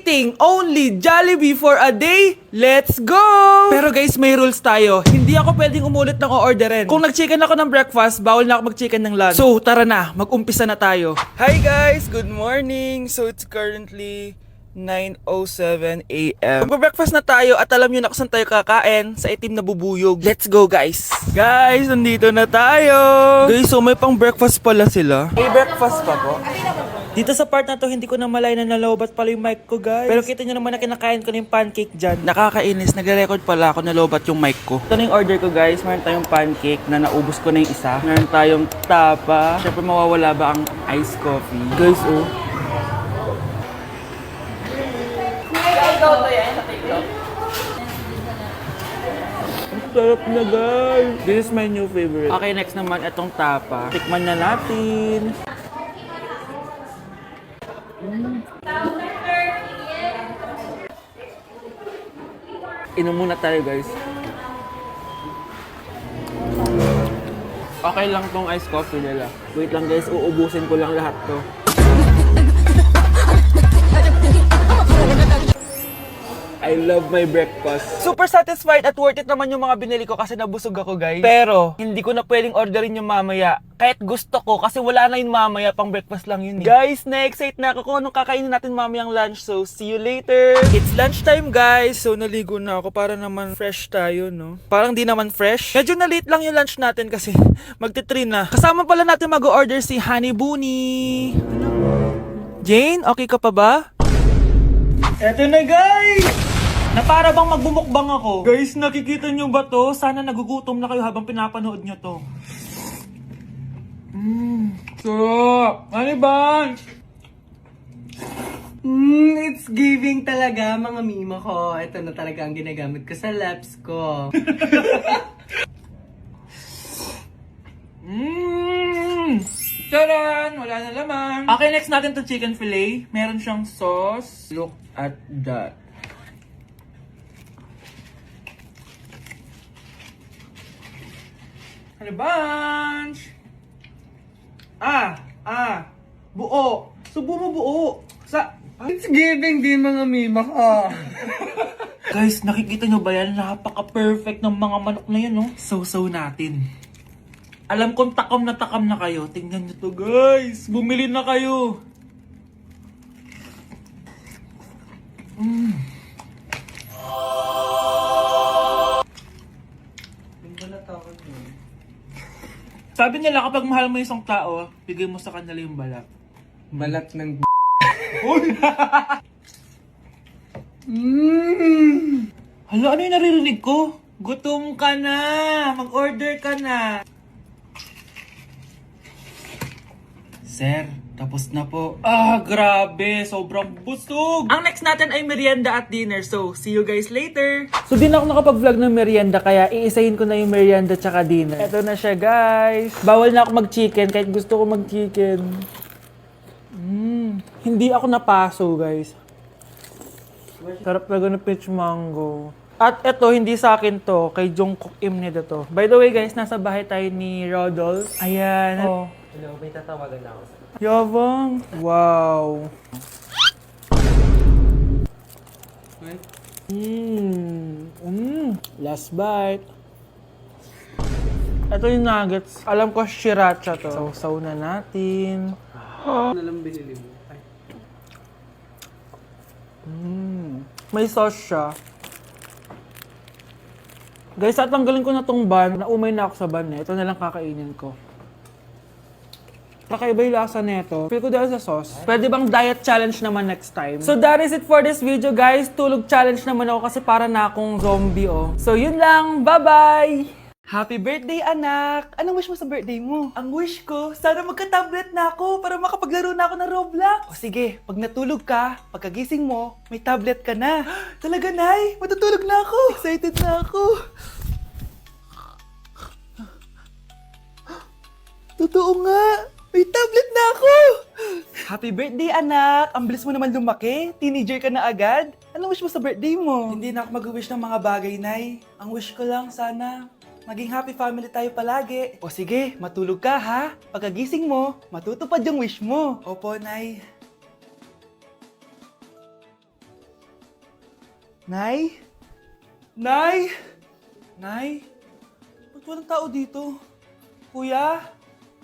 Eating only Jollibee for a day? Let's go! Pero guys, may rules tayo. Hindi ako pwedeng umulit ng o-orderin. Kung nag-chicken ako ng breakfast, bawal na ako mag-chicken ng lunch. So, tara na, mag-umpisa na tayo. Hi guys! Good morning! So, it's currently 9:07 a.m. Magpa-breakfast na tayo at alam nyo na kung saan tayo kakain, sa itim na bubuyog. Let's go guys! Guys, nandito na tayo! Guys, so may pang breakfast pala sila. May breakfast pa po? Dito sa part na to, hindi ko na malay na nalobat pala yung mic ko, guys. Pero kita nyo naman na kinakain ko na yung pancake dyan. Nakakainis, nagre-record pala ako nalobat yung mic ko. Ito na yung order ko, guys. Meron tayong pancake na naubos ko na yung isa. Meron tayong tapa. Siyempre, mawawala ba ang iced coffee? Guys, oh. Sarap na, guys. This is my new favorite. Okay, next naman, itong tapa. Tikman na natin. Inom muna tayo, guys. Okay lang tong iced coffee nila. Wait lang, guys. Uubusin ko lang lahat to. I love my breakfast. Super satisfied at worth it naman yung mga binili ko kasi nabusog ako, guys. Pero, hindi ko na pwedeng orderin yung mamaya. Kahit gusto ko kasi wala na yung mamaya, pang breakfast lang yun. Guys, na-excite na ako kung anong kakainin natin mamayang lunch. So, see you later. It's lunchtime, guys. So, naligo na ako para naman fresh tayo, no? Parang di naman fresh. Medyo na-late lang yung lunch natin kasi magti-3 na. Kasama pala natin mag-order si Honey Bunny. Jane, okay ka pa ba? Eto na, guys! Na para bang magbumukbang ako. Guys, nakikita nyo ba to? Sana nagugutom na kayo habang pinapanood nyo to. Sarap! Ano ba? It's giving talaga, mga mima ko. Ito na talaga ang ginagamit ko sa laps ko. Taran! Wala na laman. Okay, next natin to chicken fillet. Meron siyang sauce. Look at that. Ano bunch? Buo. Subo mo buo. It's giving din, mga mima ko. Guys, nakikita nyo ba yan? Napaka-perfect ng mga manok na yan, no? So natin. Alam kong takam na kayo. Tingnan nyo to, guys. Bumili na kayo. Sabi nila kapag mahal mo isang tao, bigay mo sa kanila yung balat. Balat ng Hala, ano yung naririnig ko? Gutom ka na! Mag-order ka na! Sir, tapos na po. Grabe! Sobrang busog! Ang next natin ay merienda at dinner. So, see you guys later! So, di na ako nakapag-vlog ng merienda, kaya iisahin ko na yung merienda tsaka dinner. Ito na siya, guys! Bawal na ako mag-chicken kahit gusto ko mag-chicken. Hindi ako napaso, guys. Sarap talaga ng peach mango. At ito, hindi sa akin to. Kay Jungkook Im nito to. By the way, guys, nasa bahay tayo ni Rodolph. Ayan. Oh. Hello, may tatawagan na ako. Yabang. Wow. Last bite. Ito yung nuggets. Alam ko, sriracha to. Sausaw na natin. Ano lang binili mo? May sauce siya. Guys, tatanggalin ko na tong bun. Naumay na ako sa bun eh. Ito na lang kakainin ko. Kakaiba yung lasa nito. Feel ko dahil sa sauce. Pwede bang diet challenge naman next time? So that is it for this video, guys. Tulog challenge naman ako kasi para na akong zombie, oh. So yun lang. Bye-bye! Happy birthday, anak! Anong wish mo sa birthday mo? Ang wish ko, sana magka-tablet na ako para makapaglaro na ako ng Roblox. O sige, pag natulog ka, pagkagising mo, may tablet ka na. Talaga, Nay? Matutulog na ako. Excited na ako. Totoo nga. May tablet na ako! Happy birthday, anak! Ang bilis mo naman lumaki. Teenager ka na agad. Anong wish mo sa birthday mo? Hindi na ako mag-wish ng mga bagay, Nay. Ang wish ko lang, sana maging happy family tayo palagi. O sige, matulog ka ha. Pagkagising mo, matutupad yung wish mo. Opo, Nay. Nay? Nay? Nay? Ba't walang tao dito? Kuya?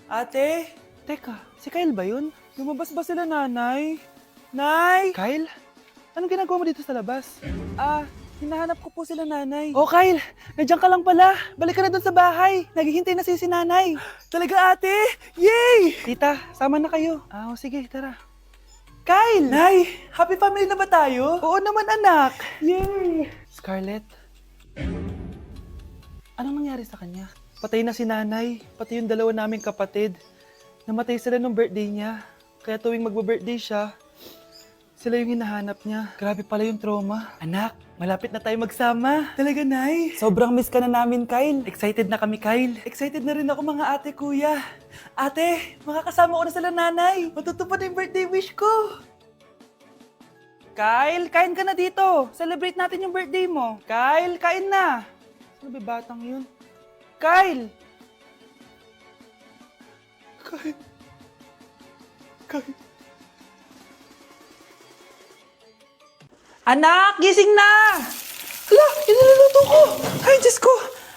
Ate? Teka, si Kyle ba yun? Lumabas ba sila nanay? Nay? Kyle? Anong ginagawa mo dito sa labas? Hinahanap ko po sila nanay. Oh, Kyle! Nandiyan ka lang pala. Balik ka na doon sa bahay. Naghihintay na si nanay. Talaga, ate? Yay! Tita, sama na kayo. Sige, tara. Kyle! Nay, happy family na ba tayo? Oo naman, anak. Yay! Scarlett, anong nangyari sa kanya? Patay na si nanay, pati yung dalawa naming kapatid. Namatay sila nung birthday niya. Kaya tuwing magbe-birthday siya, sila yung hinahanap niya. Grabe pala yung trauma. Anak, malapit na tayo magsama. Talaga, Nay. Sobrang miss ka na namin, Kyle. Excited na kami, Kyle. Excited na rin ako, mga ate, kuya. Ate, makakasama ko na sila nanay. Matutupad na yung birthday wish ko. Kyle, kain ka na dito. Celebrate natin yung birthday mo. Kyle, kain na. Ano ba batang yun? Kyle! Kyle. Anak, gising na! Hala, iniluluto ko! Ay, Diyos ko!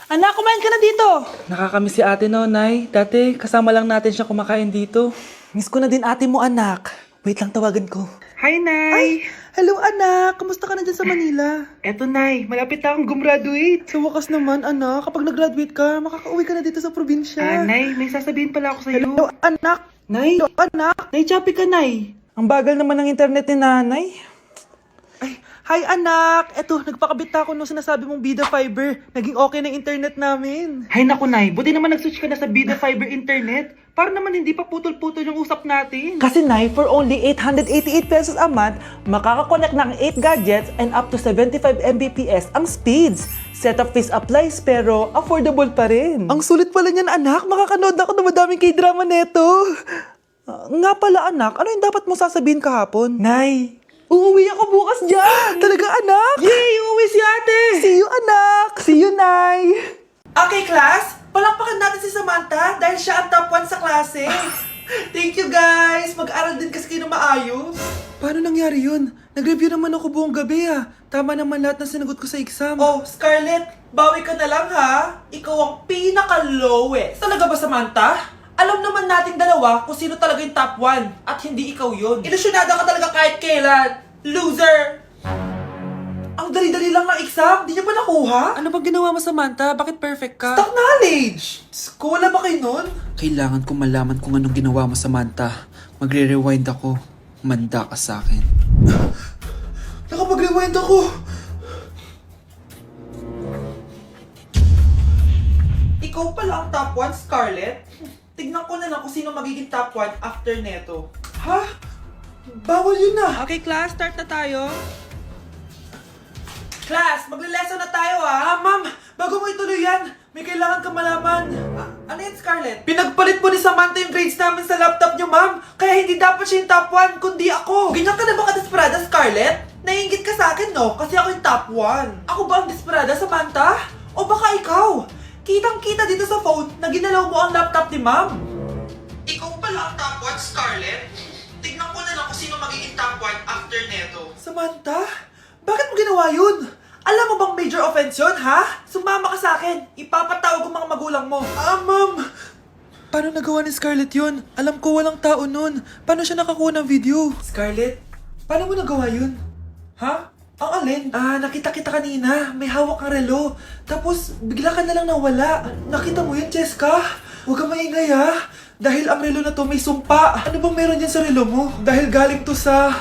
Anak, kumain ka na dito! Nakakamiss si ate no, Nay. Dati, kasama lang natin siya kumakain dito. Miss ko na din ate mo, anak. Wait lang, tawagan ko. Hi, Nay! Ay, hello, anak! Kamusta ka na dyan sa Manila? Eto, Nay. Malapit na akong gumraduate. Sa wakas naman, anak. Kapag nag-graduate ka, makakauwi ka na dito sa probinsya. Nay, may sasabihin pala ako sa'yo. Hello, anak! Nay! Hello, anak! Nay, choppy ka, Nay! Ang bagal naman ng internet ni nanay. Ay, hi anak! Eto, nagpakabit ako nung sinasabi mong Bida Fiber. Naging okay na internet namin. Hay naku, Nay. Buti naman nag-switch ka na sa Bida Fiber internet. Para naman hindi pa putol-putol yung usap natin. Kasi, Nay, for only 888 pesos a month, makakakonect ng 8 gadgets and up to 75 Mbps ang speeds. Setup fees applies pero affordable pa rin. Ang sulit pala niyan, anak. Makakanood ako ng madaming K-drama neto. Nga pala, anak. Ano yung dapat mo sasabihin kahapon? Nay, uuwi ako bukas dyan! Talaga, anak? Yay! Uuwi si ate! See you, anak! See you, Nay! Okay, class! Palakpakan natin si Samantha dahil siya ang top 1 sa klase. Thank you, guys! Mag-aral din kasi kayo na maayos. Paano nangyari yun? Nag-review naman ako buong gabi, ah. Tama naman lahat ng sinagot ko sa exam. Oh, Scarlett! Bawi ka na lang, ha? Ikaw ang pinaka-lowest. Talaga ba, Samantha? Alam naman nating dalawa kung sino talaga yung top 1 at hindi ikaw yun. Ilusyonada ka talaga kahit kailan. Loser! Ang dali-dali lang ng exam, di niya pa nakuha? Ano bang ginawa mo, Samantha? Bakit perfect ka? Stock knowledge! Wala ba kayo nun? Kailangan ko malaman kung anong ginawa mo, Samantha. Magre-rewind ako. Manda ka sa akin. Nakapag-rewind ako! Ikaw pala ang top 1, Scarlett? Tignan ko na lang kung sino magiging top 1 after neto. Ha? Bawal yun na! Okay, class, start na tayo. Class, magle-lesson na tayo, ha? Ma'am, bago mo ituloy yan, may kailangan ka malaman. Ano yan, Scarlett? Pinagpalit mo ni Samantha yung grades namin sa laptop niyo, ma'am. Kaya hindi dapat siya yung top 1, kundi ako. Ganyan ka na ba ka-desperada, Scarlett? Naiingit ka sa akin, no? Kasi ako yung top 1. Ako ba ang desperada, Samantha? O baka ikaw? Kitang-kita dito sa phone na ginalaw mo ang laptop ni ma'am. Ikaw pala ang top 1, Scarlett? Tignan ko na lang kung sino magiging top 1 after neto. Samantha? Bakit mo ginawa yun? Alam mo bang major offense yun, ha? Sumama ka sa akin. Ipapatawag ang mga magulang mo. Ma'am! Paano nagawa ni Scarlett yun? Alam ko walang tao nun. Paano siya nakakuha ng video? Scarlett, paano mo nagawa yun? Ha? Ang alin? Nakita kita kanina. May hawak kang relo. Tapos, bigla ka na lang nawala. Nakita mo yun, Cheska? Huwag kang maingay, ha? Dahil ang relo na to may sumpa. Ano bang meron yan sa relo mo? Dahil galing to sa...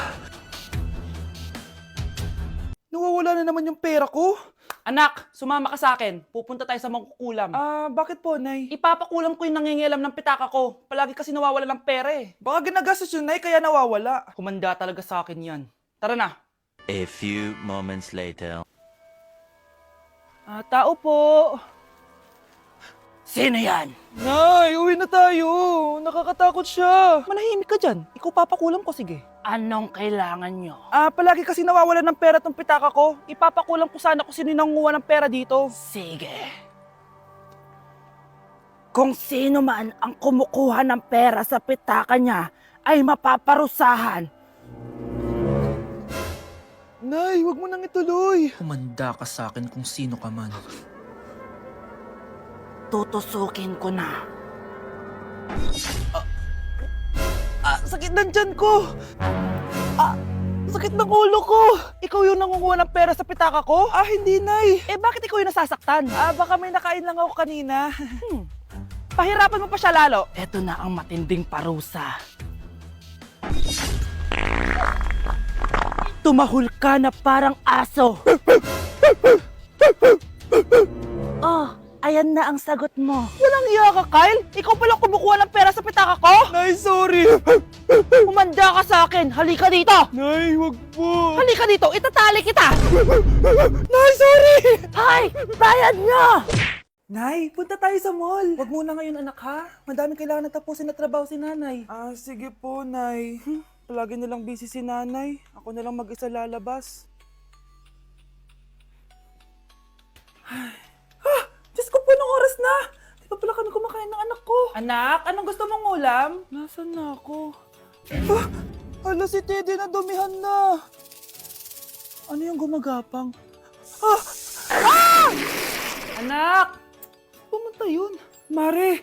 Nawawala na naman yung pera ko. Anak, sumama ka sa akin. Pupunta tayo sa mangkukulam. Bakit po, Nay? Ipapakulam ko yung nangingialam ng pitaka ko. Palagi kasi nawawala ng pera eh. Baka ginagastos yun, Nay, kaya nawawala. Kumanda talaga sa akin yan. Tara na. A few moments later. Tao po. Sino yan? Nay, uwi na tayo. Nakakatakot siya. Manahimik ka dyan. Ikaw papakulam ko, sige. Anong kailangan nyo? Palagi kasi nawawala ng pera tong pitaka ko. Ipapakulam ko sana kung sino yung nanguha ng pera dito. Sige. Kung sino man ang kumukuha ng pera sa pitaka niya, ay mapaparusahan. Nay, wag mo nang ituloy. Humanda ka sa akin kung sino ka man. Tutusukin ko na. Sakit ng tiyan ko. Sakit ng ulo ko. Ikaw yung nangunguha ng pera sa pitaka ko? Hindi, Nay. Bakit ikaw yung nasasaktan? Baka may nakain lang ako kanina. Pahirapan mo pa siya lalo. Eto na ang matinding parusa. Tumahol ka na parang aso. Oh, ayan na ang sagot mo. Walang iya ka, Kyle. Ikaw palang kumukuha ng pera sa pitaka ko? Nay, sorry. Humanda ka sa akin. Halika dito. Nay, wag po. Halika dito. Itatali kita. Nay, sorry. Hay! Bayad niyo! Nay, punta tayo sa mall. Wag muna ngayon, anak, ha? Madami kailangan na tapusin na trabaho si nanay. Sige po, Nay. Palagi nilang busy si nanay. Ako na lang mag-isa lalabas. Diyos ko po, anong oras na? Di pa pala kami kumakain ng anak ko. Anak, anong gusto mong ulam? Nasaan na ako? Hala, si Teddy na dumihan na. Ano yung gumagapang? Anak! Pumunta yun. Mare!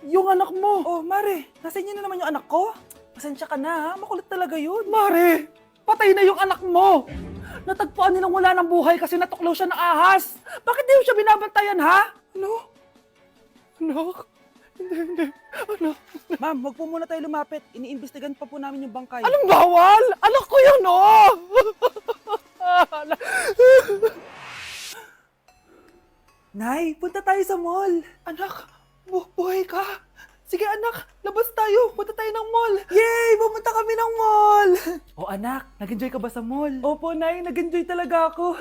Yung anak mo! Oh, Mare! Nasa inyo na naman yung anak ko? Pasensya ka na, ha? Makulit talaga yun. Mare! Patay na yung anak mo! Natagpuan nilang wala ng buhay kasi natuklaw siya ng ahas. Bakit di mo siya binabantayan, ha? Ano? Anak? Hindi. Anak? Ma'am, wag po muna tayo lumapit. Iniimbestigan pa po namin yung bangkay. Anong bawal? Anak ko yun, oh! Nay, punta tayo sa mall. Anak, buhay ka. Sige anak, labas tayo. Punta tayo ng mall. Yay! Pumunta kami ng mall. O anak, nag-enjoy ka ba sa mall? Opo, Nay. Nag-enjoy talaga ako.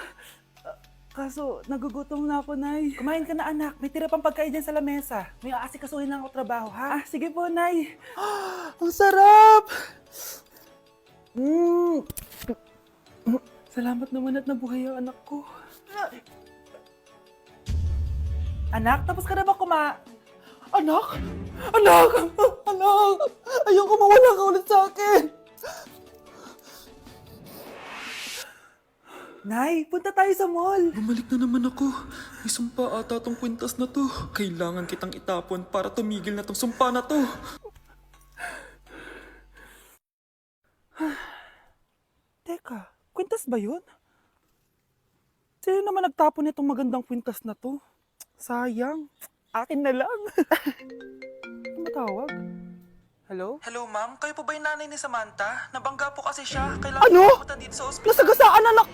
Kaso, nagugutom na ako, Nay. Kumain ka na, anak. May tira pang pagkain dyan sa lamesa. May aasikasuhin lang ako trabaho, ha? Sige po, Nay. Ang sarap! Salamat naman at nabuhay ang anak ko. Anak, tapos ka na ba Anak! Anak! Anak! Ayoko mawala ka ulit sa akin! Nay, punta tayo sa mall. Bumalik na naman ako. May sumpa ata tong kwintas na to. Kailangan kitang itapon para tumigil na tong sumpa na to. Teka, kwintas ba yun? Sino naman nagtapon nitong magandang kwintas na to? Sayang. Akin na lang. Ano matawag? Hello? Hello, ma'am. Kayo po ba yung nanay ni Samantha? Nabangga po kasi siya. Kailangan Ano? pumunta dito sa ospital. Nasagasaan anak